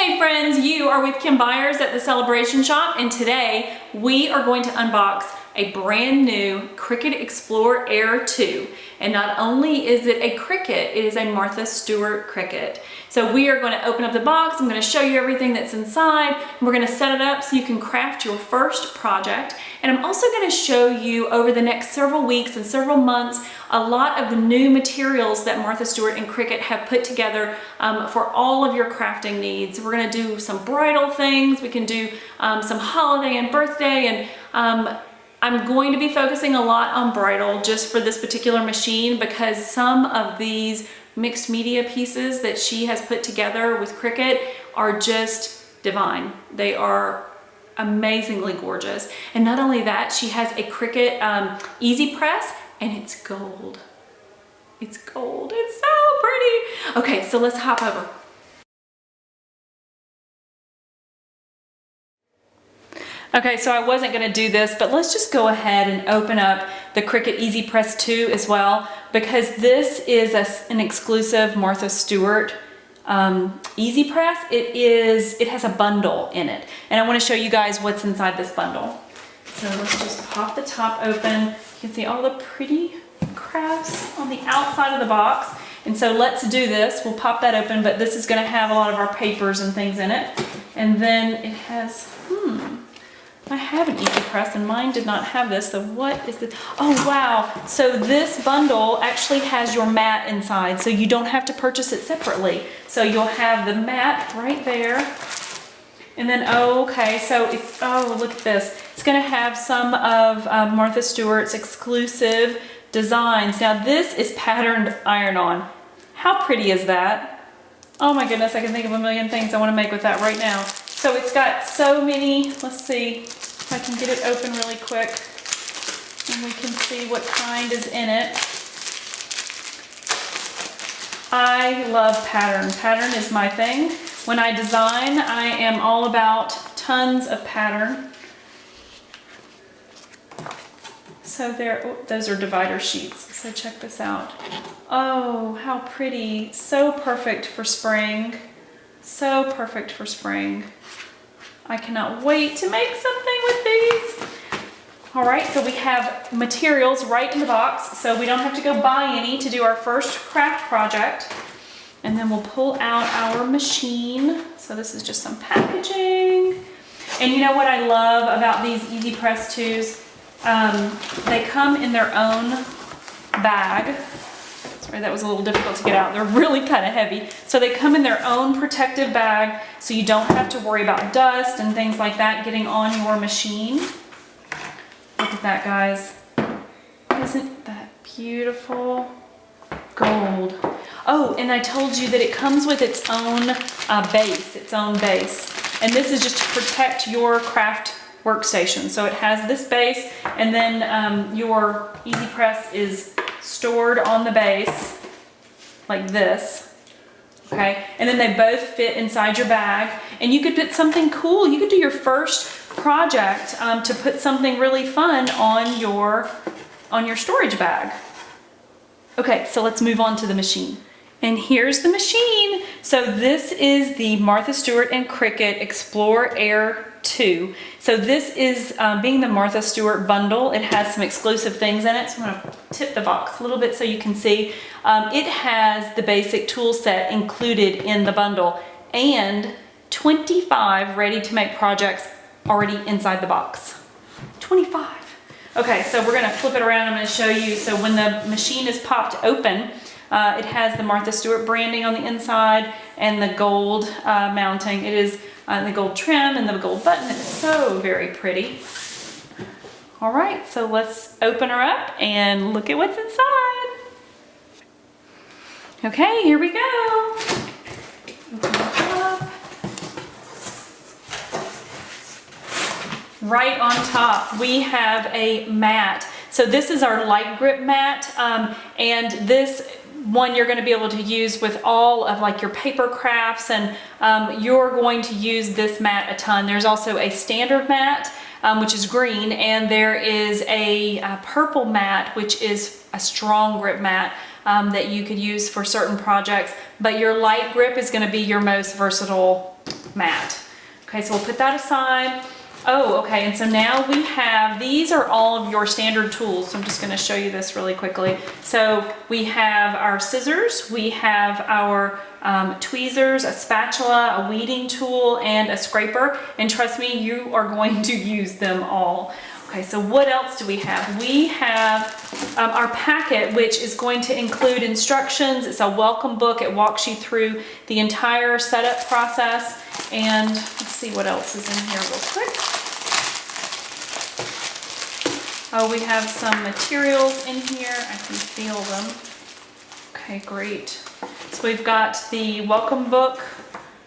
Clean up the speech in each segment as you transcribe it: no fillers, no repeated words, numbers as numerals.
Hey friends, you are with Kim Byers at the Celebration Shop, and today we are going to unbox a brand new Cricut Explorer Air 2. And not only is it a Cricut, it is a Martha Stewart Cricut. So we are going to open up the box. I'm going to show you everything that's inside. And we're going to set it up so you can craft your first project. And I'm also going to show you over the next several weeks and several months a lot of the new materials that Martha Stewart and Cricut have put together for all of your crafting needs. We're going to do some bridal things. We can do some holiday and birthday, and I'm going to be focusing a lot on bridal just for this particular machine because some of these mixed media pieces that she has put together with Cricut are just divine. They are amazingly gorgeous. And not only that, she has a Cricut EasyPress, and it's gold. It's gold. It's so pretty. Okay, so let's hop over. Okay, so I wasn't going to do this, but let's just go ahead and open up the Cricut EasyPress 2 as well, because this is an exclusive Martha Stewart EasyPress. It has a bundle in it, and I want to show you guys what's inside this bundle. So let's just pop the top open. You can see all the pretty crafts on the outside of the box. And so let's do this. We'll pop that open, but this is going to have a lot of our papers and things in it. And then it has, I have an EasyPress and mine did not have this. So what is this? Oh, wow. So this bundle actually has your mat inside, so you don't have to purchase it separately. So you'll have the mat right there. And then, okay, so it's, oh, look at this. It's going to have some of Martha Stewart's exclusive designs. Now this is patterned iron-on. How pretty is that? Oh my goodness, I can think of a million things I want to make with that right now. So it's got so many, let's see if I can get it open really quick and we can see what kind is in it. I love pattern. Pattern is my thing. When I design, I am all about tons of pattern. So there, oh, those are divider sheets. So check this out. Oh, how pretty. So perfect for spring. So perfect for spring. I cannot wait to make something with these. All right, so we have materials right in the box, so we don't have to go buy any to do our first craft project. And then we'll pull out our machine. So this is just some packaging. And you know what I love about these EasyPress 2s? They come in their own bag. Sorry, that was a little difficult to get out. They're really kind of heavy. So they come in their own protective bag, so you don't have to worry about dust and things like that getting on your machine. Look at that, guys. Isn't that beautiful? Gold. Oh, and I told you that it comes with its own base. And this is just to protect your craft workstation. So it has this base, and then your EasyPress is stored on the base like this. Okay, and then they both fit inside your bag, and you could put something cool. You could do your first project to put something really fun on your storage bag. Okay, so let's move on to the machine. And here's the machine. So this is the Martha Stewart and Cricut Explorer Air 2. So this is being the Martha Stewart bundle. It has some exclusive things in it. So I'm gonna tip the box a little bit so you can see. It has the basic tool set included in the bundle and 25 ready to make projects already inside the box. 25. Okay, so we're gonna flip it around. I'm gonna show you. So when the machine is popped open, it has the Martha Stewart branding on the inside and the gold mounting. It is the gold trim and the gold button. It's so very pretty. All right, so let's open her up and look at what's inside. Okay, here we go. Open it up. Right on top, we have a mat. So this is our light grip mat, and this one you're going to be able to use with all of like your paper crafts, and you're going to use this mat a ton. There's also a standard mat, which is green, and there is a purple mat, which is a strong grip mat. that you could use for certain projects, but your light grip is going to be your most versatile mat. Okay, so we'll put that aside. Oh, okay, and so now we have, these are all of your standard tools. So I'm just gonna show you this really quickly. So we have our scissors, we have our tweezers, a spatula, a weeding tool, and a scraper. And trust me, you are going to use them all. Okay, so what else do we have? We have our packet, which is going to include instructions. It's a welcome book. It walks you through the entire setup process. And let's see what else is in here real quick. Oh, we have some materials in here. I can feel them. Okay, great. So we've got the welcome book.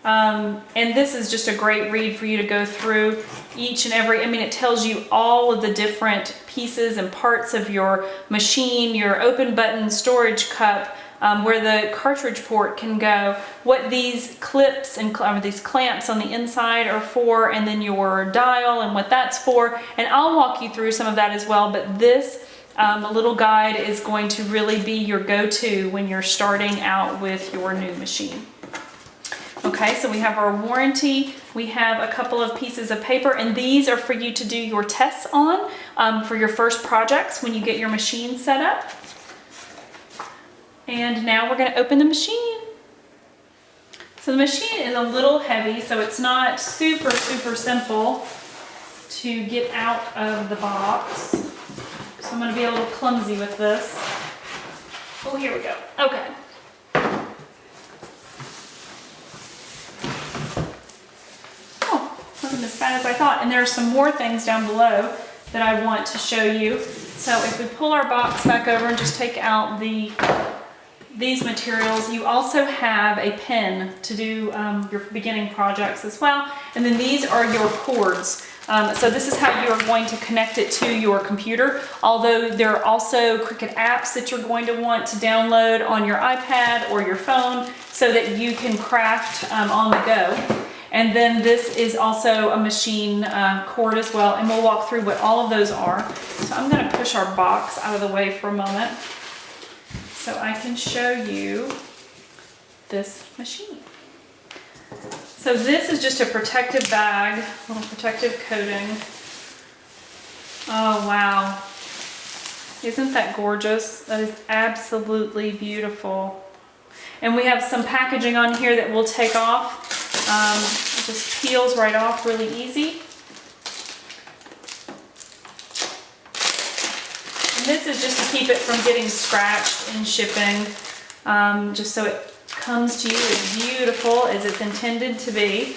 And this is just a great read for you to go through each and every, I mean, it tells you all of the different pieces and parts of your machine, your open button storage cup, where the cartridge port can go, what these clips and these clamps on the inside are for, and then your dial and what that's for. And I'll walk you through some of that as well, but this little guide is going to really be your go-to when you're starting out with your new machine. Okay, so we have our warranty, we have a couple of pieces of paper, and these are for you to do your tests on for your first projects when you get your machine set up. And now we're going to open the machine. So the machine is a little heavy, so it's not super simple to get out of the box. So I'm going to be a little clumsy with this. Oh, here we go. Okay. Wasn't as bad as I thought. And there are some more things down below that I want to show you. So if we pull our box back over and just take out these materials, you also have a pen to do your beginning projects as well. And then these are your cords. So this is how you are going to connect it to your computer. Although there are also Cricut apps that you're going to want to download on your iPad or your phone so that you can craft on the go. And then this is also a machine cord as well, and we'll walk through what all of those are. So I'm going to push our box out of the way for a moment so I can show you this machine. So this is just a protective bag, a little protective coating. Oh wow, isn't that gorgeous? That is absolutely beautiful. And we have some packaging on here that we'll take off. It just peels right off really easy. And this is just to keep it from getting scratched in shipping, just so it comes to you as beautiful as it's intended to be.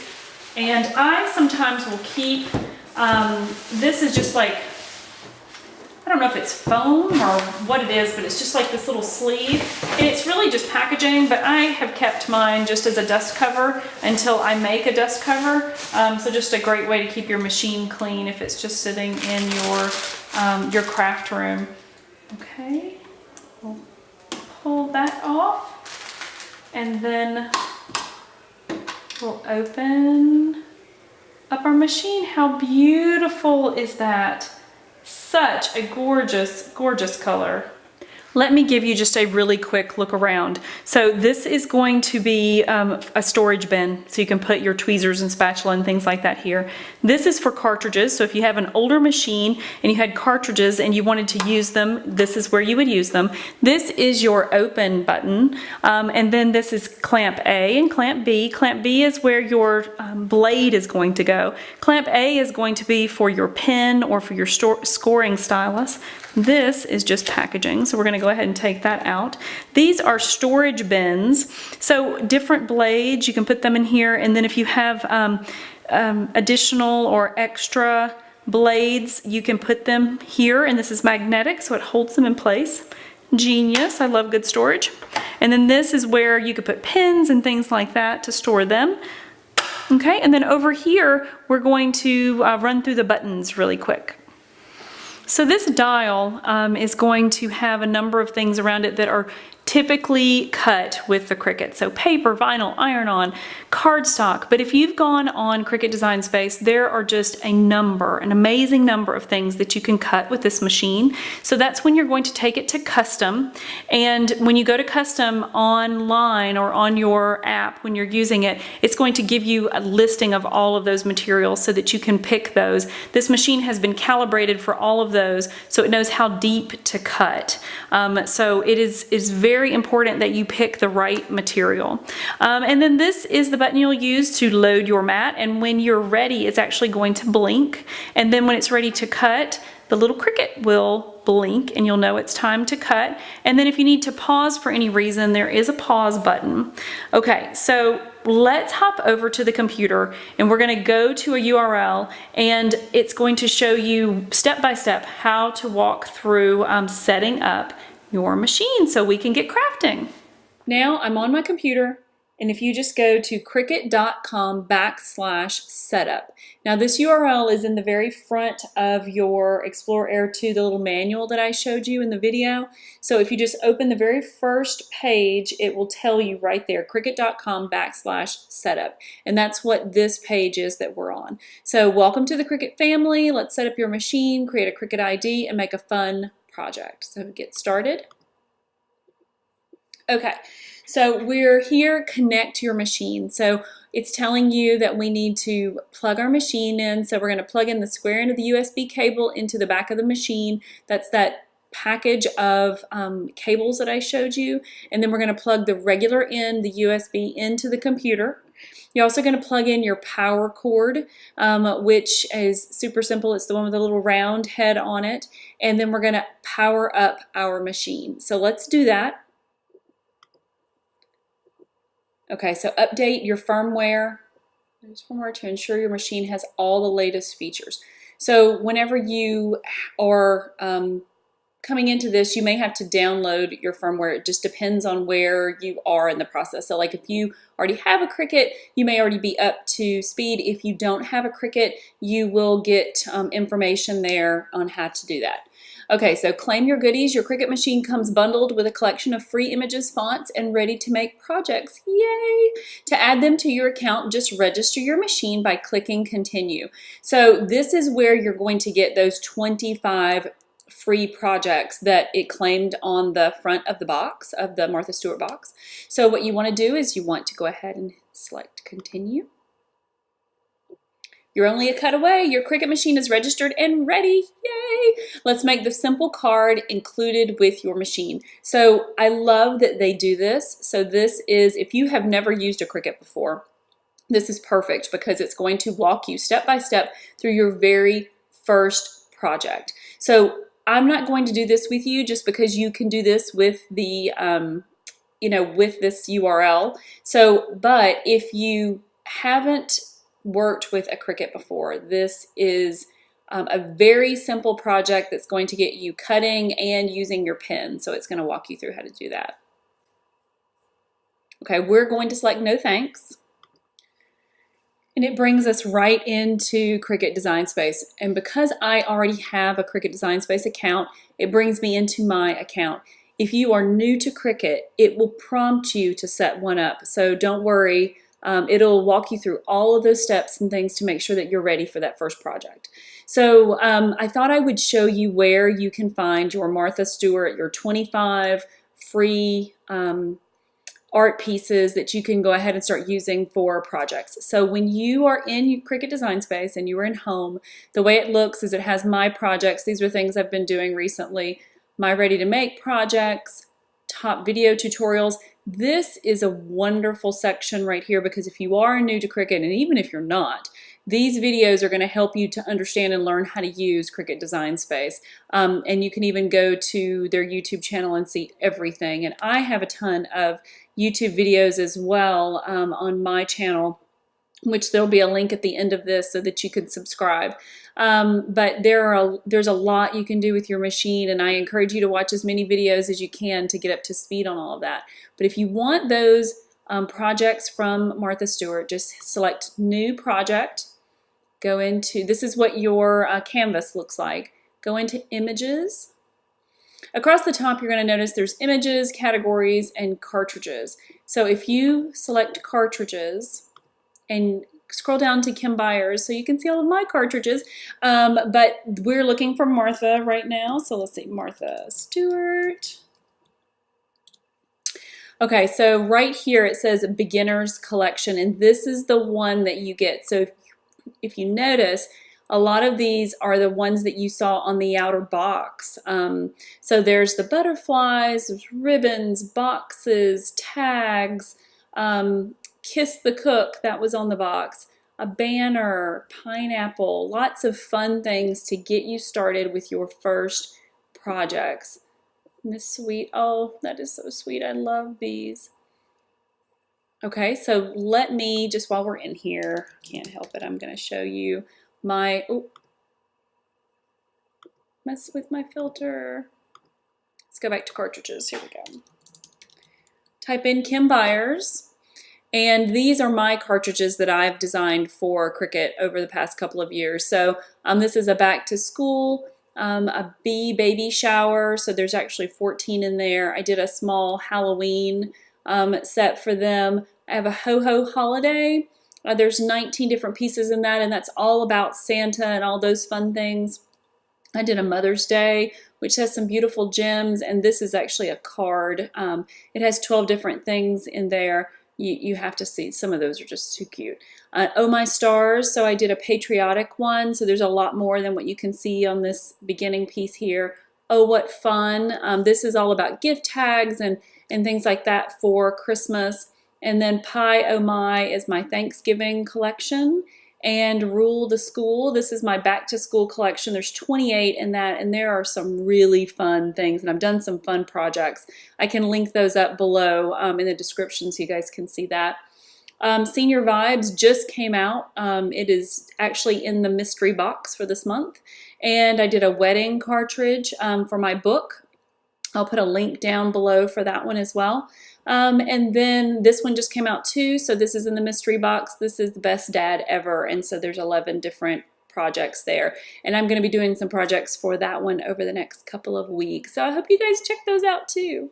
And I sometimes will keep, this is just like, I don't know if it's foam or what it is, but it's just like this little sleeve. And it's really just packaging, but I have kept mine just as a dust cover until I make a dust cover. So just a great way to keep your machine clean if it's just sitting in your craft room. Okay, we'll pull that off, and then we'll open up our machine. How beautiful is that? Such a gorgeous, gorgeous color. Let me give you just a really quick look around. So this is going to be a storage bin, so you can put your tweezers and spatula and things like that here. This is for cartridges, so if you have an older machine and you had cartridges and you wanted to use them, this is where you would use them. This is your open button, and then this is clamp A and clamp B. Clamp B is where your blade is going to go. Clamp A is going to be for your pen or for your scoring stylus. This is just packaging, so we're going to go ahead and take that out. These are storage bins, so different blades, you can put them in here, and then if you have additional or extra blades, you can put them here, and this is magnetic, so it holds them in place. Genius, I love good storage. And then this is where you could put pins and things like that to store them. Okay, and then over here, we're going to run through the buttons really quick. So this dial is going to have a number of things around it that are typically cut with the Cricut. So paper, vinyl, iron-on, cardstock. But if you've gone on Cricut Design Space, there are just an amazing number of things that you can cut with this machine. So that's when you're going to take it to custom. And when you go to custom online or on your app, when you're using it, it's going to give you a listing of all of those materials so that you can pick those. This machine has been calibrated for all of those, so it knows how deep to cut. So it is very important that you pick the right material. And then this is the button you'll use to load your mat, and when you're ready, it's actually going to blink. And then when it's ready to cut, the little Cricut will blink and you'll know it's time to cut. And then if you need to pause for any reason, there is a pause button. Okay, so let's hop over to the computer and we're going to go to a URL, and it's going to show you step by step how to walk through setting up your machine so we can get crafting. Now I'm on my computer, and if you just go to cricut.com/setup. Now this URL is in the very front of your Explorer Air 2, the little manual that I showed you in the video. So if you just open the very first page, it will tell you right there, cricut.com/setup. And that's what this page is that we're on. So welcome to the Cricut family. Let's set up your machine, create a Cricut ID, and make a fun project. So get started. Okay. So we're here, connect your machine. So it's telling you that we need to plug our machine in. So we're going to plug in the square end of the USB cable into the back of the machine. That's that package of cables that I showed you. And then we're going to plug the regular end, the USB, into the computer. You're also going to plug in your power cord, which is super simple. It's the one with the little round head on it. And then we're going to power up our machine. So let's do that. Okay, so update your firmware. There's firmware to ensure your machine has all the latest features. So whenever you are coming into this, you may have to download your firmware. It just depends on where you are in the process. So like if you already have a Cricut, you may already be up to speed. If you don't have a Cricut, you will get information there on how to do that. Okay, so claim your goodies. Your Cricut machine comes bundled with a collection of free images, fonts, and ready-to-make projects. Yay! To add them to your account, just register your machine by clicking Continue. So this is where you're going to get those 25 free projects that it claimed on the front of the box, of the Martha Stewart box. So what you want to do is you want to go ahead and select Continue. You're only a cut away. Your Cricut machine is registered and ready. Yay! Let's make the simple card included with your machine. So I love that they do this. So this is, if you have never used a Cricut before, this is perfect because it's going to walk you step by step through your very first project. So I'm not going to do this with you just because you can do this with the, with this URL. So, but if you haven't worked with a Cricut before, this is a very simple project that's going to get you cutting and using your pen. So it's going to walk you through how to do that. Okay, we're going to select No Thanks. And it brings us right into Cricut Design Space. And because I already have a Cricut Design Space account, it brings me into my account. If you are new to Cricut, it will prompt you to set one up. So don't worry. It'll walk you through all of those steps and things to make sure that you're ready for that first project. So I thought I would show you where you can find your Martha Stewart, your 25 free art pieces that you can go ahead and start using for projects. So when you are in Cricut Design Space and you are in Home, the way it looks is it has My Projects. These are things I've been doing recently. My Ready to Make projects, top video tutorials. This is a wonderful section right here because if you are new to Cricut, and even if you're not, these videos are going to help you to understand and learn how to use Cricut Design Space. And you can even go to their YouTube channel and see everything. And I have a ton of YouTube videos as well on my channel, which there'll be a link at the end of this so that you can subscribe. But there's a lot you can do with your machine, and I encourage you to watch as many videos as you can to get up to speed on all of that. But if you want those projects from Martha Stewart, just select New Project, go into, this is what your canvas looks like. Go into Images, Across the top, you're going to notice there's images, categories, and cartridges. So if you select cartridges and scroll down to Kim Byers, so you can see all of my cartridges, but we're looking for Martha right now. So let's see, Martha Stewart. Okay, so right here it says Beginner's Collection, and this is the one that you get. So if you notice, a lot of these are the ones that you saw on the outer box. So there's the butterflies, there's ribbons, boxes, tags, Kiss the Cook, that was on the box, a banner, pineapple, lots of fun things to get you started with your first projects. And this sweet, oh, that is so sweet. I love these. Okay, so let me, just while we're in here, can't help it, I'm going to show you my, oh, mess with my filter. Let's go back to cartridges. Here we go. Type in Kim Byers, and these are my cartridges that I've designed for Cricut over the past couple of years. So this is a back to school, a bee baby shower, so there's actually 14 in there. I did a small Halloween set for them. I have a ho-ho holiday. There's 19 different pieces in that, and that's all about Santa and all those fun things. I did a Mother's Day, which has some beautiful gems, and this is actually a card. It has 12 different things in there. You have to see, some of those are just too cute. Oh My Stars, so I did a patriotic one, so there's a lot more than what you can see on this beginning piece here. Oh, What Fun. This is all about gift tags and things like that for Christmas. And then Pie Oh My is my Thanksgiving collection. And Rule the School, this is my back to school collection. There's 28 in that, and there are some really fun things, and I've done some fun projects. I can link those up below in the description so you guys can see that. Senior Vibes just came out. It is actually in the mystery box for this month. And I did a wedding cartridge for my book. I'll put a link down below for that one as well. And then this one just came out too, so this is in the mystery box. This is the Best Dad Ever, and so there's 11 different projects there. And I'm going to be doing some projects for that one over the next couple of weeks. So I hope you guys check those out too.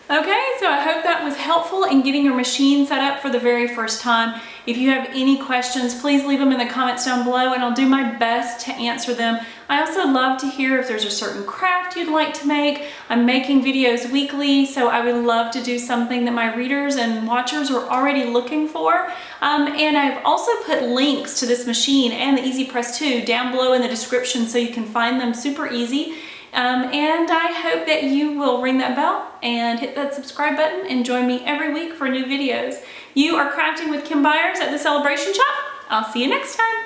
Okay, so I hope that was helpful in getting your machine set up for the very first time. If you have any questions, please leave them in the comments down below, and I'll do my best to answer them. I also love to hear if there's a certain craft you'd like to make. I'm making videos weekly, so I would love to do something that my readers and watchers are already looking for. And I've also put links to this machine and the EasyPress 2 down below in the description so you can find them super easy. And I hope that you will ring that bell and hit that subscribe button and join me every week for new videos. You are crafting with Kim Byers at the Celebration Shop. I'll see you next time.